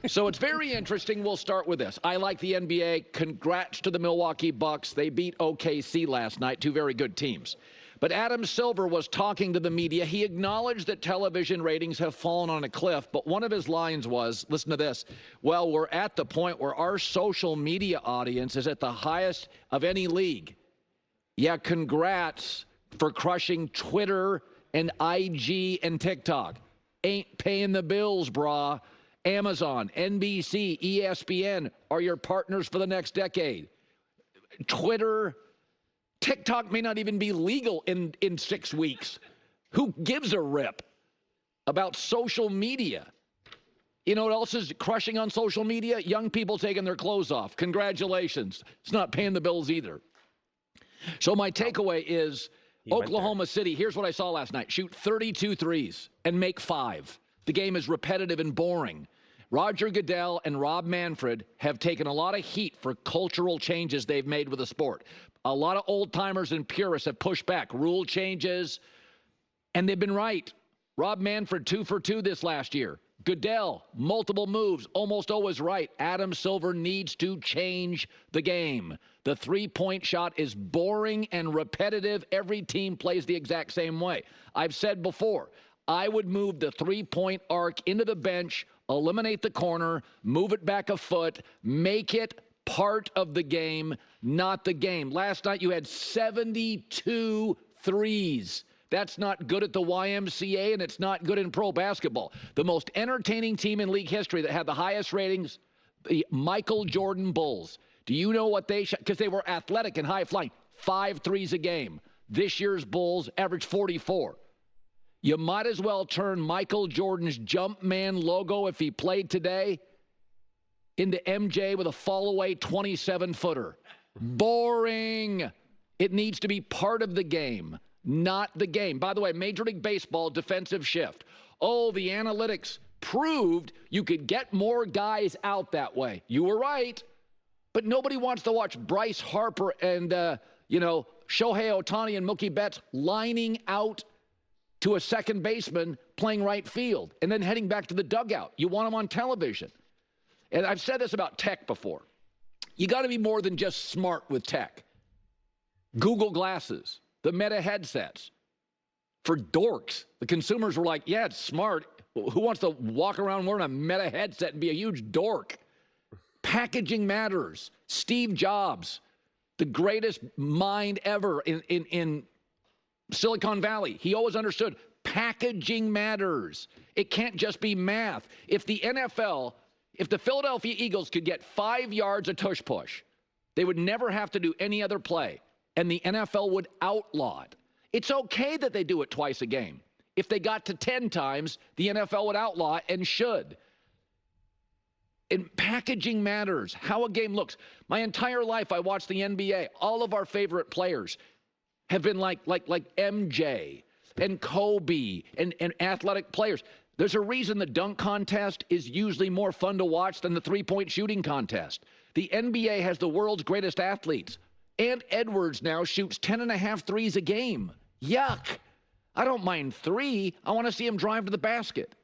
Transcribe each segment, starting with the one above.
So it's very interesting. We'll start with this. I like the NBA. Congrats to the Milwaukee Bucks. They beat OKC last night, two very good teams. But Adam Silver was talking to the media. He acknowledged that television ratings have fallen on a cliff, but one of his lines was, listen to this, well, we're at the point where our social media audience is at the highest of any league. Yeah, congrats for crushing Twitter and IG and TikTok. Ain't paying the bills, brah. Amazon, NBC, ESPN are your partners for the next decade. Twitter, TikTok may not even be legal in 6 weeks. Who gives a rip about social media? You know what else is crushing on social media? Young people taking their clothes off. Congratulations. It's not paying the bills either. So my takeaway is Oklahoma City, here's what I saw last night. Shoot 32 threes and make 5. The game is repetitive and boring. Roger Goodell and Rob Manfred have taken a lot of heat for cultural changes they've made with the sport. A lot of old-timers and purists have pushed back. Rule changes, and they've been right. Rob Manfred, 2 for 2 this last year. Goodell, multiple moves, almost always right. Adam Silver needs to change the game. The three-point shot is boring and repetitive. Every team plays the exact same way. I've said before, I would move the three-point arc into the bench, eliminate the corner, move it back a foot, make it part of the game, not the game. Last night you had 72 threes. That's not good at the YMCA, and it's not good in pro basketball. The most entertaining team in league history that had the highest ratings, the Michael Jordan Bulls. Do you know what they shot? Because they were athletic and high-flying. 5 threes a game. This year's Bulls averaged 44. You might as well turn Michael Jordan's Jumpman logo, if he played today, into MJ with a fall-away 27-footer. Boring. It needs to be part of the game, not the game. By the way, Major League Baseball defensive shift. Oh, the analytics proved you could get more guys out that way. You were right. But nobody wants to watch Bryce Harper and, Shohei Ohtani and Mookie Betts lining out to a second baseman playing right field and then heading back to the dugout. You want them on television. And I've said this about tech before. You got to be more than just smart with tech. Google Glasses, the Meta headsets. For dorks, the consumers were like, yeah, it's smart. Who wants to walk around wearing a Meta headset and be a huge dork? Packaging matters. Steve Jobs, the greatest mind ever in Silicon Valley. He always understood packaging matters. It can't just be math. If the Philadelphia Eagles could get 5 yards of tush push, they would never have to do any other play, and the NFL would outlaw it. It's okay that they do it twice a game. If they got to 10 times, the NFL would outlaw it and should. And packaging matters, how a game looks. My entire life, I watched the NBA. All of our favorite players have been like MJ and Kobe and athletic players. There's a reason the dunk contest is usually more fun to watch than the three-point shooting contest. The NBA has the world's greatest athletes. Ant Edwards now shoots 10.5 threes a game. Yuck. I don't mind 3. I want to see him drive to the basket.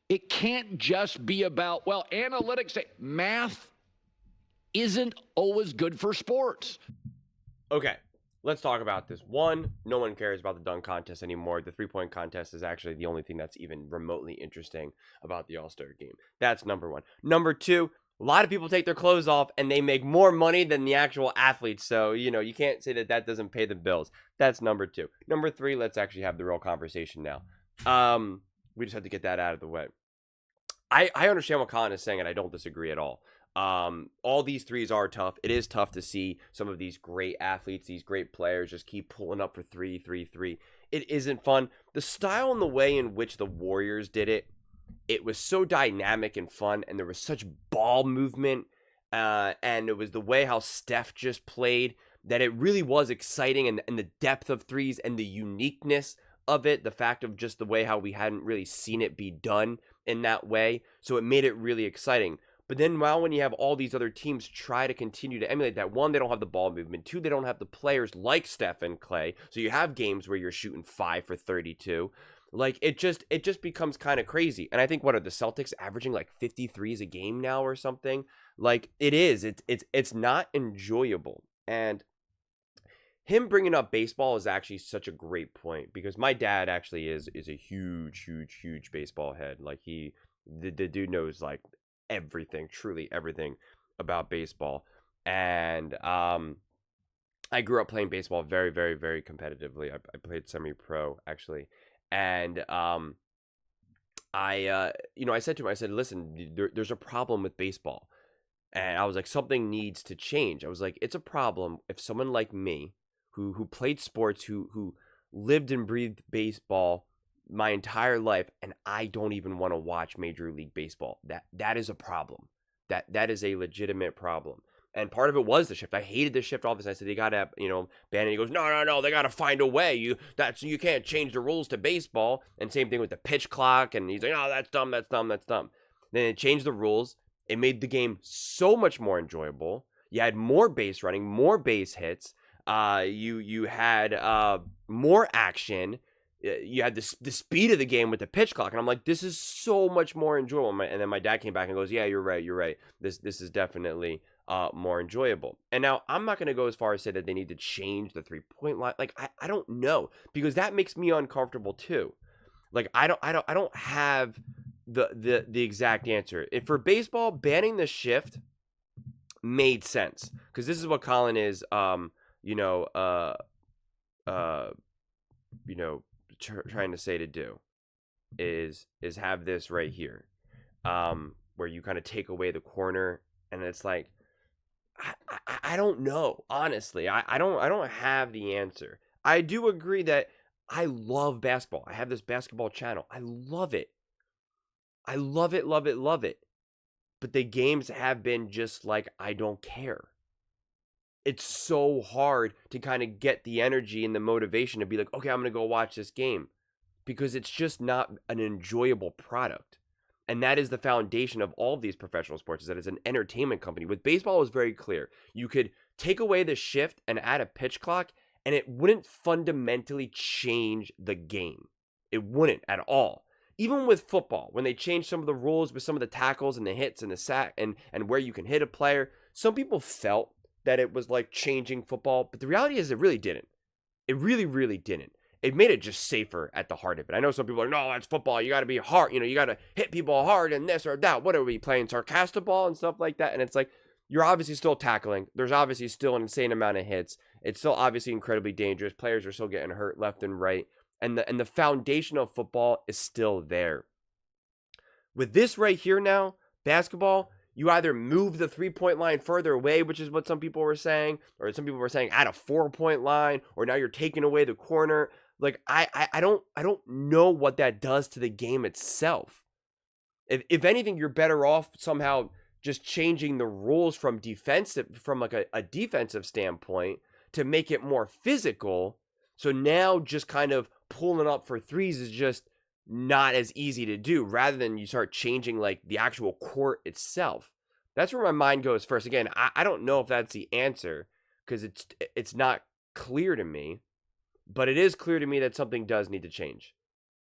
It can't just be about, well, analytics, math isn't always good for sports. Okay, let's talk about this. One, no one cares about the dunk contest anymore. The three-point contest is actually the only thing that's even remotely interesting about the All-Star game. That's number one. Number two, a lot of people take their clothes off and they make more money than the actual athletes. So, you can't say that doesn't pay the bills. That's number two. Number three, let's actually have the real conversation now. We just have to get that out of the way. I understand what Colin is saying, and I don't disagree at all. All these threes are tough. It is tough to see some of these great athletes, these great players just keep pulling up for 3. It isn't fun. The style and the way in which the Warriors did it, it was so dynamic and fun, and there was such ball movement, and it was the way how Steph just played that it really was exciting, and the depth of threes and the uniqueness of it, the fact of just the way how we hadn't really seen it be done in that way. So it made it really exciting. But then when you have all these other teams try to continue to emulate that, one, they don't have the ball movement. Two, they don't have the players like Steph and Clay. So you have games where you're shooting 5 for 32. Like it just becomes kind of crazy. And I think what are the Celtics averaging like 53s a game now or something? Like it's not enjoyable. And him bringing up baseball is actually such a great point because my dad actually is a huge baseball head. Like the dude knows like everything, truly everything about baseball. And I grew up playing baseball very competitively. I played semi-pro actually. And I said to him, I said, listen, there's a problem with baseball. And I was like, something needs to change. I was like, it's a problem if someone like me, who played sports, who lived and breathed baseball my entire life, and I don't even want to watch Major League Baseball. That is a problem. That is a legitimate problem. And part of it was the shift. I hated the shift all this. I said, they gotta, ban it. He goes, no, they gotta find a way. You can't change the rules to baseball. And same thing with the pitch clock. And he's like, no, that's dumb. Then it changed the rules. It made the game so much more enjoyable. You had more base running, more base hits. You had more action. You had the speed of the game with the pitch clock, and I'm like, this is so much more enjoyable. And then my dad came back and goes, yeah, you're right. This is definitely more enjoyable. And now I'm not going to go as far as say that they need to change the 3-point line. Like I don't know, because that makes me uncomfortable too. Like I don't have the exact answer. If for baseball, banning the shift made sense, because this is what Colin is trying to say to do is have this right here, where you kind of take away the corner, and it's like I don't know, honestly. I don't have the answer. I do agree that I love basketball. I have this basketball channel. I love it. Love it. But the games have been just like, I don't care. It's so hard to kind of get the energy and the motivation to be like, okay, I'm going to go watch this game, because it's just not an enjoyable product. And that is the foundation of all of these professional sports, is that it's an entertainment company. With baseball, it was very clear. You could take away the shift and add a pitch clock, and it wouldn't fundamentally change the game. It wouldn't at all. Even with football, when they changed some of the rules with some of the tackles and the hits and the sack and where you can hit a player, some people felt that it was like changing football, but the reality is it really didn't. It really didn't. It made it just safer at the heart of it. I know some people are, no, that's football. You got to be hard. You got to hit people hard and this or that. What are we playing, sarcastic ball and stuff like that? And it's like, you're obviously still tackling. There's obviously still an insane amount of hits. It's still obviously incredibly dangerous. Players are still getting hurt left and right. And the foundation of football is still there. With this right here now, basketball, you either move the 3-point line further away, which is what some people were saying, or some people were saying add a 4-point line, or now you're taking away the corner. Like I don't know what that does to the game itself. If anything, you're better off somehow just changing the rules from like a defensive standpoint to make it more physical. So now just kind of pulling up for threes is just not as easy to do, rather than you start changing like the actual court itself. That's where my mind goes first. Again, I don't know if that's the answer, because it's not clear to me, but it is clear to me that something does need to change.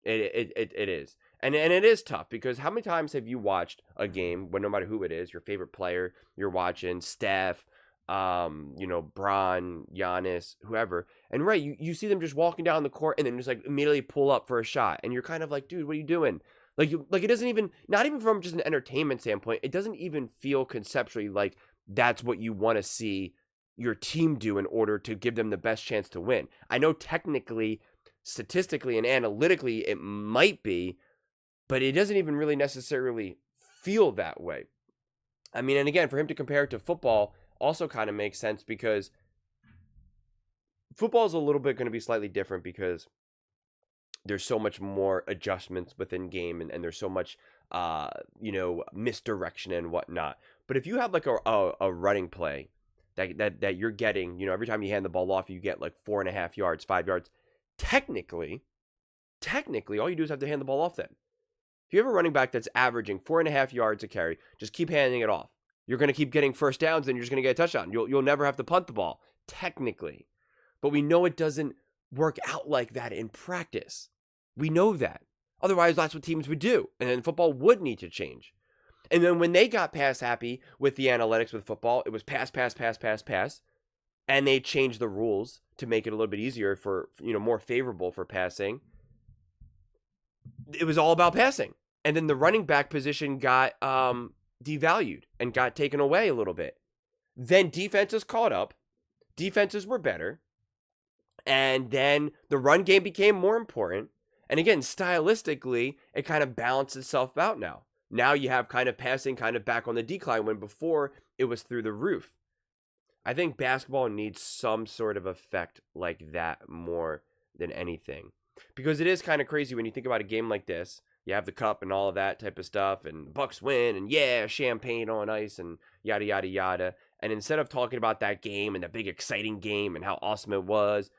It is. And it is tough, because how many times have you watched a game when, no matter who it is, your favorite player, you're watching Steph, Bron, Giannis, whoever, and right, you see them just walking down the court and then just like immediately pull up for a shot, and you're kind of like, dude, what are you doing? Like it doesn't even, not even from just an entertainment standpoint, it doesn't even feel conceptually like that's what you want to see your team do in order to give them the best chance to win. I know technically, statistically, and analytically it might be, but it doesn't even really necessarily feel that way. I mean, and again, for him to compare it to football also kind of makes sense, because football is a little bit going to be slightly different, because there's so much more adjustments within game, and there's so much misdirection and whatnot. But if you have like a running play that you're getting, every time you hand the ball off, you get like 4.5 yards, 5 yards. Technically, all you do is have to hand the ball off then. If you have a running back that's averaging 4.5 yards a carry, just keep handing it off. You're going to keep getting first downs, and you're just going to get a touchdown. You'll never have to punt the ball, technically. But we know it doesn't work out like that in practice. We know that. Otherwise, that's what teams would do. And then football would need to change. And then when they got pass happy with the analytics with football, it was pass, pass, pass, pass, pass. And they changed the rules to make it a little bit easier for, more favorable for passing. It was all about passing. And then the running back position got devalued and got taken away a little bit. Then defenses caught up. Defenses were better. And then the run game became more important. And again, stylistically, it kind of balanced itself out now. Now you have kind of passing kind of back on the decline when before it was through the roof. I think basketball needs some sort of effect like that more than anything. Because it is kind of crazy when you think about a game like this. You have the cup and all of that type of stuff, and Bucks win, and yeah, champagne on ice, and yada, yada, yada. And instead of talking about that game and the big exciting game and how awesome it was,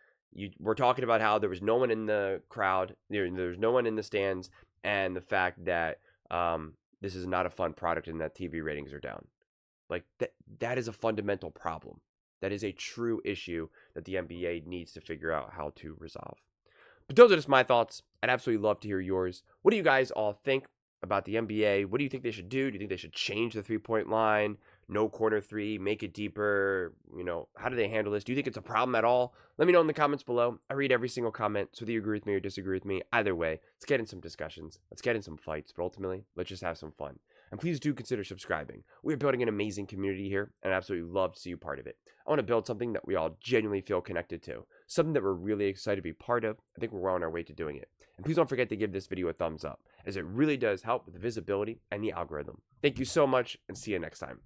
we're talking about how there was no one in the crowd, there's no one in the stands, and the fact that this is not a fun product and that TV ratings are down. Like, that is a fundamental problem. That is a true issue that the NBA needs to figure out how to resolve. But those are just my thoughts. I'd absolutely love to hear yours. What do you guys all think about the NBA? What do you think they should do? Do you think they should change the three-point line? No corner three, make it deeper? How do they handle this? Do you think it's a problem at all? Let me know in the comments below. I read every single comment, so whether you agree with me or disagree with me, either way, let's get in some discussions. Let's get in some fights, but ultimately, let's just have some fun. And please do consider subscribing. We're building an amazing community here, and I'd absolutely love to see you part of it. I want to build something that we all genuinely feel connected to, something that we're really excited to be part of. I think we're well on our way to doing it. And please don't forget to give this video a thumbs up, as it really does help with the visibility and the algorithm. Thank you so much, and see you next time.